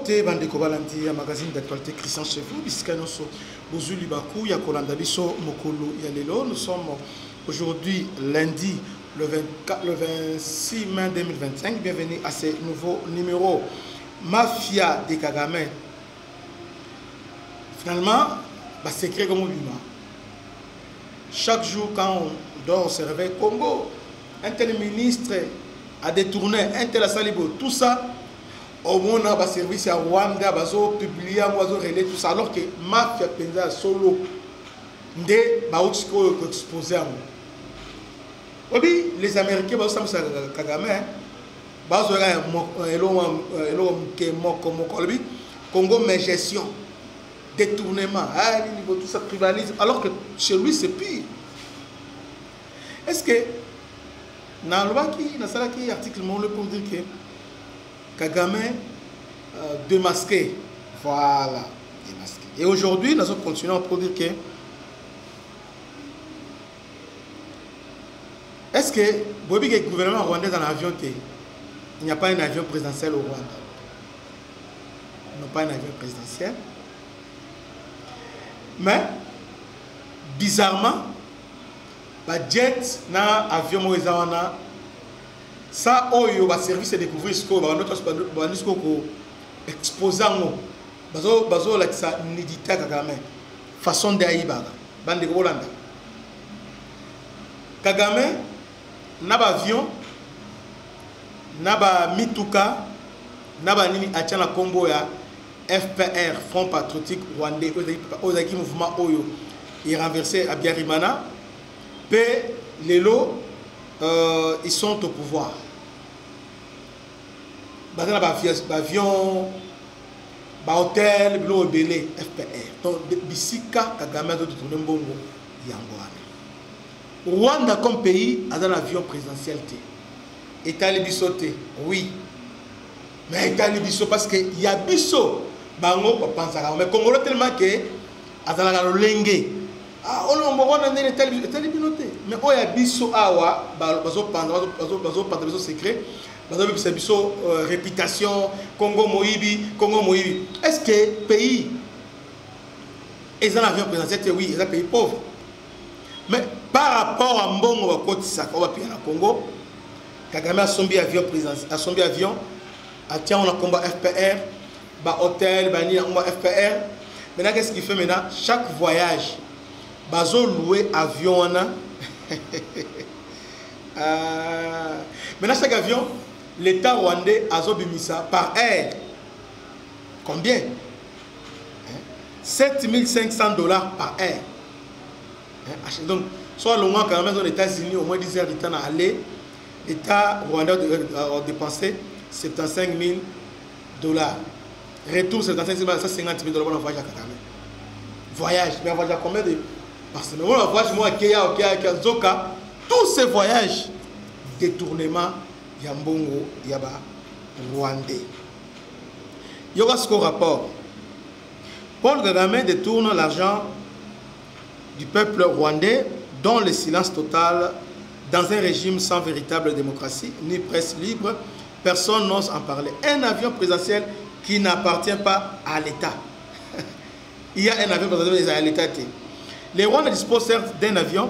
Mbote bandeko balandi ya magazine d'actualité Christian chez vous biskano so bozuli baku ya kolanda biso mokolo ya lelo. Nous sommes aujourd'hui lundi le 26 mai 2025. Bienvenue à ce nouveau numéro Mafia de Kagame. Finalement, bah secret comme bima. Chaque jour quand on dort, on se réveille Congo, un tel ministre a détourné, un tel salibo, tout ça. Au moins, on a service à Rwanda, bazo publier, bazo relais, tout ça. Alors que mafia penza solo, ndé baoutiko exposé à moi. Oui, les Américains, bazo samsa Kagame, bazo Congo mais gestion, détournement, tout ça tribalisme. Alors que chez lui c'est pire. Est-ce que dans le article pour dire que Kagame démasqué, voilà, démasqué. Et aujourd'hui, nous continuons pour dire que est-ce que le gouvernement rwandais dans l'avion, il n'y a pas un avion présidentiel au Rwanda? Ils n'ont pas un avion présidentiel. Mais, bizarrement, le jet na avion moïsawana ça oyo ba service de découvrir ce qu'on va notre exposant bazo la ça nidita Kagame façon d'aïba bande de Hollande Kagame na ba avion na ba mituka na ba nini achana kombo ya FPR Front Patriotique Rwandais aux mouvement oyo il renversé à Biarimana pe lelo ils sont au pouvoir. Avion, hôtel, belé, FPR. Donc, Bisika, Kagame, de tourner Mbongo, Yangoane. Rwanda comme pays a un avion présidentiel. État Libisoté, oui. Mais État Libiso parce qu'il y a Bisso, Bango, Pansara. Mais Congo tellement que, Azala Lenge. Ah, on va aller télébinoté. Mais on a biso awa, bazo secret, bazo biso réputation, Congo Moïbi. Est-ce que pays, ils en avion présidentiel, oui, ils sont pays pauvres. Mais par rapport à Mbongo Kotisa, on va payer à Congo, Kagame a sombi avion présidentiel, a sombi avion, a tiens on a combat FPR, ba hôtel, ba ni on va FPR. Maintenant qu'est-ce qu'il fait maintenant? Chaque voyage bazo loué avion maintenant chaque avion l'état rwandais a bimisa par air combien 7500 $ par air donc soit le mois quand même aux États-Unis au moins 10 heures de temps à aller l'état rwandais a dépensé 75 000 $. Retour 75 000 $, 150 000 $ pour le voyage à Kagame. Voyage, mais on va dire combien de parce que moi, tous ces voyages, détournement, Yambongo, Yaba, Rwandais. Il y aura ce rapport. Paul Kagame détourne l'argent du peuple rwandais, dont le silence total, dans un régime sans véritable démocratie, ni presse libre, personne n'ose en parler. Un avion présidentiel qui n'appartient pas à l'État. Il y a un avion présidentiel à l'État. Les Rwandais disposent certes d'un avion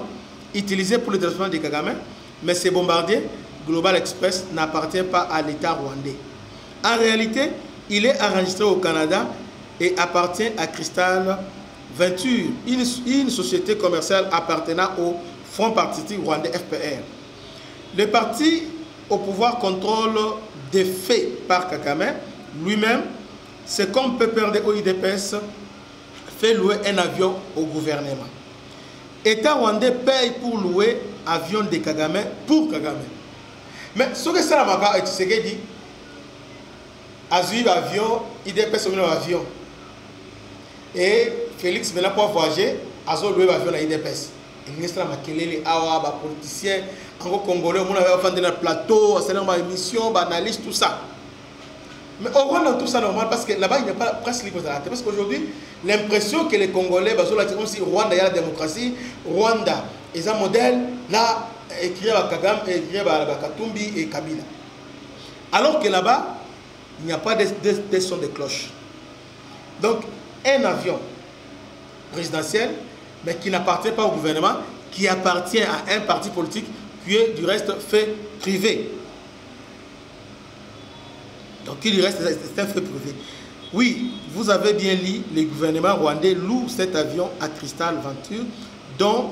utilisé pour le déplacement de Kagame, mais ces bombardiers, Global Express, n'appartient pas à l'État rwandais. En réalité, il est enregistré au Canada et appartient à Crystal Venture, une société commerciale appartenant au Front Patriotique Rwandais FPR. Le parti au pouvoir contrôle des faits par Kagame lui-même. C'est comme PPRD au IDPS fait louer un avion au gouvernement. État rwandais paye pour louer avion de Kagame pour Kagame. Mais ce que ça m'a dit, c'est qu'il dit Azui avion, IDPS au avion. Et Félix maintenant pour voyager, Azo loué avion à IDPS. Le ministre a maquillé awa, ba politicien, encore congolais, on avait vendu dans le plateau, c'est une émission, analyse tout ça. Mais au Rwanda, tout ça normal parce que là-bas, il n'y a pas la presse libre de la tête. Parce qu'aujourd'hui, l'impression que les Congolais, comme si Rwanda, il y a la démocratie, Rwanda, ils ont un modèle, là, écrit à Kagame, écrit à Katumbi et Kabila. Alors que là-bas, il n'y a pas de son de cloche. Donc, un avion présidentiel, mais qui n'appartient pas au gouvernement, qui appartient à un parti politique, qui est du reste fait privé. Donc, il reste, c'est un fait privé. Oui, vous avez bien lu, le gouvernement rwandais loue cet avion à Crystal Venture, dont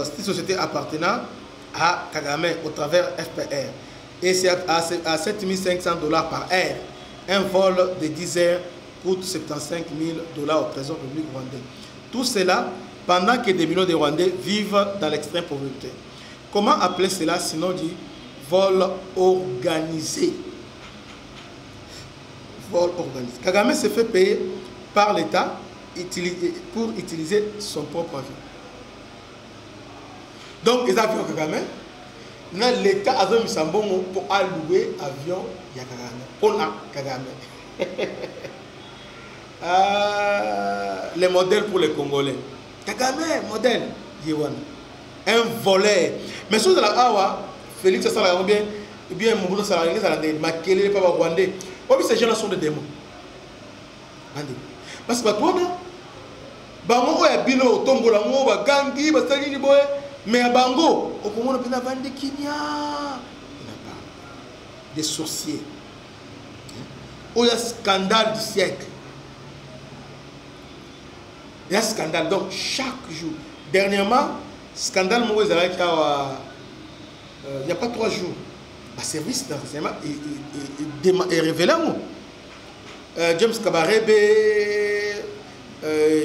cette société appartenant à Kagame au travers FPR. Et c'est à 7500 $ par heure. Un vol de 10 heures coûte 75 000 $ au trésor public rwandais. Tout cela pendant que des millions de Rwandais vivent dans l'extrême pauvreté. Comment appeler cela sinon dit vol organisé? Vol organisé. Kagame se fait payer par l'État pour utiliser son propre avion. Donc, les avions Kagame, l'État a mis un bon pour allouer l'avion de Kagame. On a Kagame. Les modèles pour les Congolais. Kagame, modèle. Un voleur. Mais sur la Awa, Félix Salagou bien, Mobutu Salagou Salagou, Makele, Papa Rwandais. Ces gens-là sont des démons. Parce que toi, bango ya bilo tombola ngo ba gangi ba salini boy mais à bango au comment on a vendu Kenya des sorciers. Il y a scandale du siècle. Il y a scandale donc chaque jour. Dernièrement scandale moi il n'y a pas 3 jours. Le service d'enseignement est révélé moi. James Kabarebe,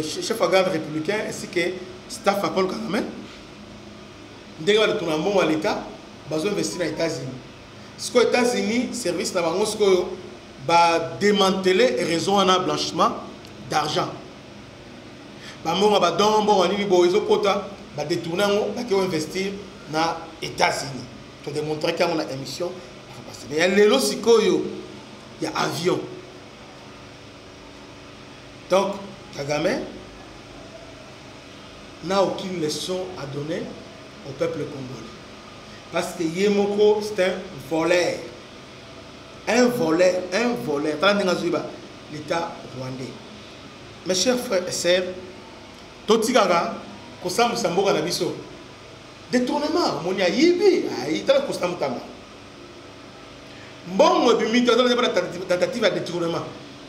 chef de garde républicain, ainsi que staff à Paul Kagame, dès que tout le monde à l'État, ils ont investi dans les États-Unis. Ce que les États-Unis, service va démanteler les raisons en blanchiment d'argent. Ils vont détourner, ils vont investir dans les États-Unis. Pour démontrer qu'il y a une émission. Il y a les lots, il y a avion. Donc, Kagame n'a aucune leçon à donner au peuple congolais. Parce que Yemoko, c'est un voleur. Un voleur, un voleur. L'État rwandais. Mes chers frères et sœurs, Totigaga, Kosam Samboga Nabiso, détournement, mon yaïbi, il t'a Kosam Tamba. Bon, tentative à détournement.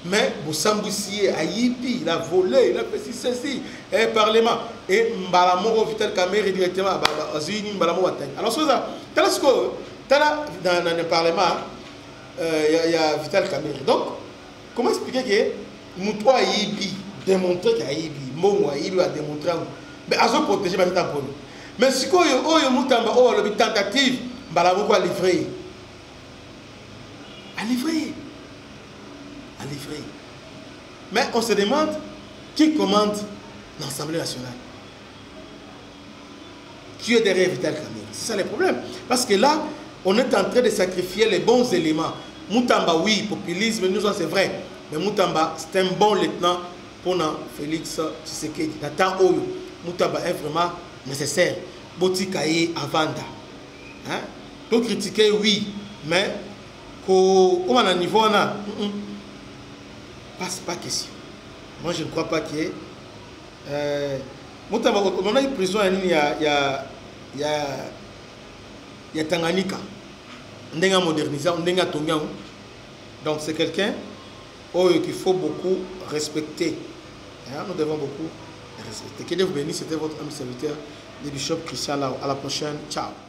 Mais Boussamboussier a yipi, il a volé, il a fait ceci, et parlement. Et Mbalamoro Vital Kamere directement à Zuni Mbalamo Ateng. Alors, c'est ça. Dans le parlement, il y a Vital Kamere. Donc, comment expliquer que Moutoua a yipi, démontrer qu'il y a yipi, Momo a yipi, a démontré. Mais à se protéger, mais si vous avez une tentative, Mbalamo a livré. À livrer. À livrer. Mais on se demande qui commande l'Assemblée nationale. Qui est derrière Vital Kamere? C'est ça le problème. Parce que là, on est en train de sacrifier les bons éléments. Moutamba, oui, populisme, nous c'est vrai. Mais Moutamba, c'est un bon lieutenant pour Félix Tshisekedi. Dans où Moutamba est vraiment nécessaire. Botikaye Avanda. Hein? Pour critiquer, oui, mais comment on a niveau là, pas question. Moi je ne crois pas que on a une prison il y a Tanganyika. On a modernisé, on a tonga. Donc c'est quelqu'un qu'il faut beaucoup respecter. Nous devons beaucoup respecter. Que Dieu vous bénisse. C'était votre ami serviteur, le bishop Christian Lao. À la prochaine. Ciao.